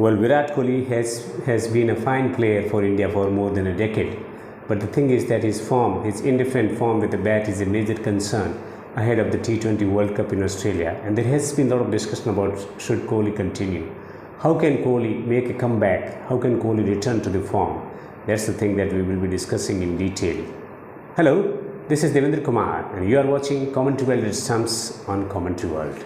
Well, Virat Kohli has been a fine player for India for more than a decade. But the thing is that his form, his indifferent form with the bat is a major concern ahead of the T20 World Cup in Australia. And there has been a lot of discussion about should Kohli continue. How can Kohli make a comeback? How can Kohli return to the form? That's the thing that we will be discussing in detail. Hello, this is Devendra Kumar and you are watching Commentary World with Stumps on Commentary World.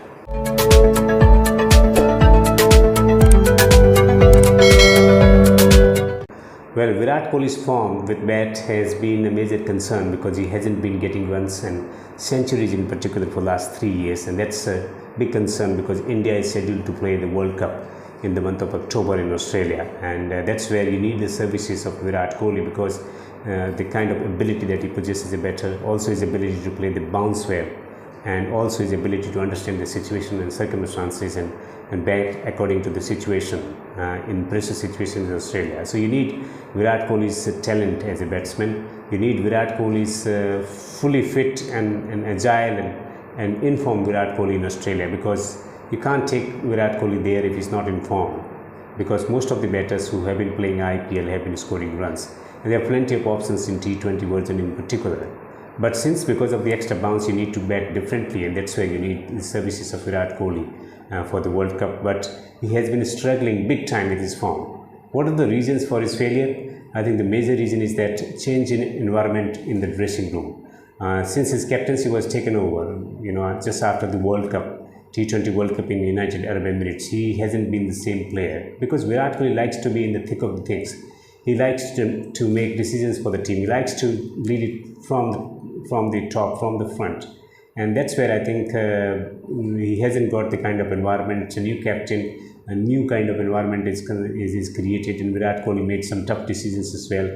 Well, Virat Kohli's form with bat has been a major concern because he hasn't been getting runs and centuries in particular for the last 3 years, and that's a big concern because India is scheduled to play the World Cup in the month of October in Australia, and that's where you need the services of Virat Kohli because the kind of ability that he possesses is better, also his ability to play the bounce well, and also his ability to understand the situation and circumstances and bat according to the situation in pressure situations in Australia. So you need Virat Kohli's talent as a batsman. You need Virat Kohli's fully fit and agile and informed Virat Kohli in Australia, because you can't take Virat Kohli there if he's not in form, because most of the batters who have been playing IPL have been scoring runs, and there are plenty of options in T20 version in particular. But since because of the extra bounce you need to bat differently, and that's where you need the services of Virat Kohli for the World Cup, but he has been struggling big time with his form. What are the reasons for his failure? I think the major reason is that change in environment in the dressing room. Since his captaincy was taken over, just after the World Cup, T20 World Cup in the United Arab Emirates, he hasn't been the same player because Virat Kohli likes to be in the thick of the things. He likes to make decisions for the team. He likes to lead it from the top, from the front. And that's where I think he hasn't got the kind of environment. It's a new captain, a new kind of environment is created, and Virat Kohli made some tough decisions as well.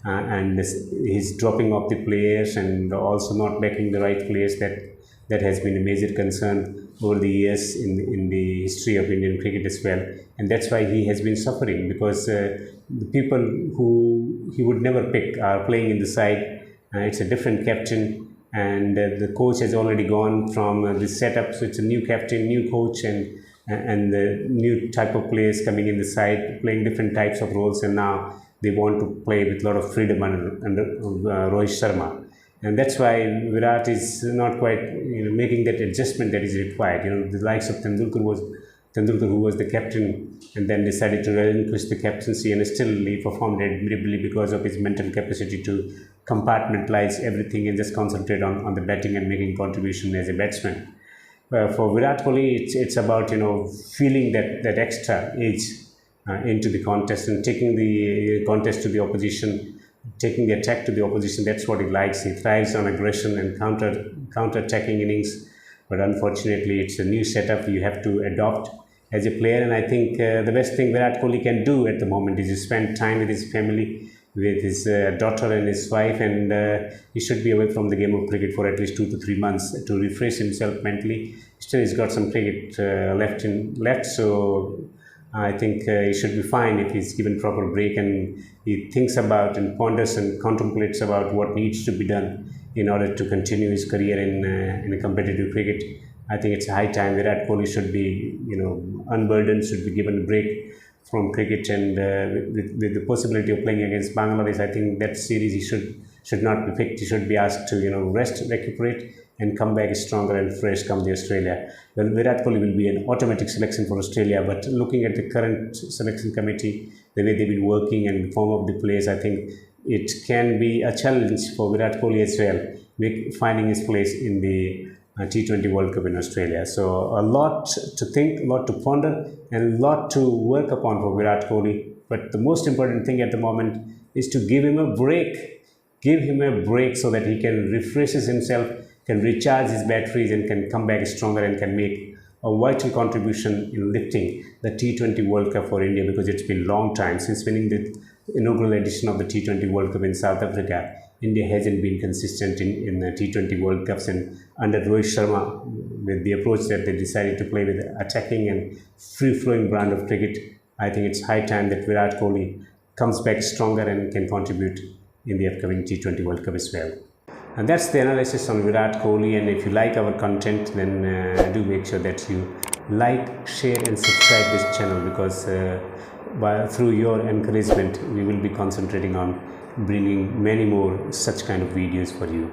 And he's dropping off the players and also not backing the right players. That has been a major concern over the years in the history of Indian cricket as well. And that's why he has been suffering, because the people who he would never pick are playing in the side. It's a different captain, and the coach has already gone from this setup. So it's a new captain, new coach, and the new type of players coming in the side, playing different types of roles, and now they want to play with a lot of freedom under Rohit Sharma. And that's why Virat is not quite making that adjustment that is required. The likes of Tendulkar, who was the captain and then decided to relinquish the captaincy, and still he performed admirably because of his mental capacity to compartmentalize everything and just concentrate on the batting and making contribution as a batsman. For Virat Kohli, it's about feeling that extra edge into the contest and taking the contest to the opposition, taking the attack to the opposition. That's what he likes. He thrives on aggression and counter-attacking innings. But unfortunately, it's a new setup you have to adopt as a player. And I think the best thing Virat Kohli can do at the moment is to spend time with his family, with his daughter and his wife, and he should be away from the game of cricket for at least 2 to 3 months to refresh himself mentally. Still, he's got some cricket left, so I think he should be fine if he's given proper break and he thinks about and ponders and contemplates about what needs to be done in order to continue his career in a competitive cricket. I think it's high time Virat Kohli should be unburdened, should be given a break from cricket, and with the possibility of playing against Bangladesh, I think that series he should not be picked. He should be asked to rest, recuperate, and come back stronger and fresh come the Australia. Well, Virat Kohli will be an automatic selection for Australia, but looking at the current selection committee, the way they've been working and the form of the players, I think it can be a challenge for Virat Kohli as well, finding his place in the T20 World Cup in Australia. So a lot to think, a lot to ponder, and a lot to work upon for Virat Kohli. But the most important thing at the moment is to give him a break. Give him a break so that he can refresh himself, can recharge his batteries, and can come back stronger and can make a vital contribution in lifting the T20 World Cup for India, because it's been a long time since winning the inaugural edition of the T20 World Cup in South Africa. India hasn't been consistent in the T20 World Cups, and under Rohit Sharma, with the approach that they decided to play with attacking and free-flowing brand of cricket, I think it's high time that Virat Kohli comes back stronger and can contribute in the upcoming T20 World Cup as well. And that's the analysis on Virat Kohli, and if you like our content, then do make sure that you like, share and subscribe this channel, because through your encouragement we will be concentrating on bringing many more such kind of videos for you.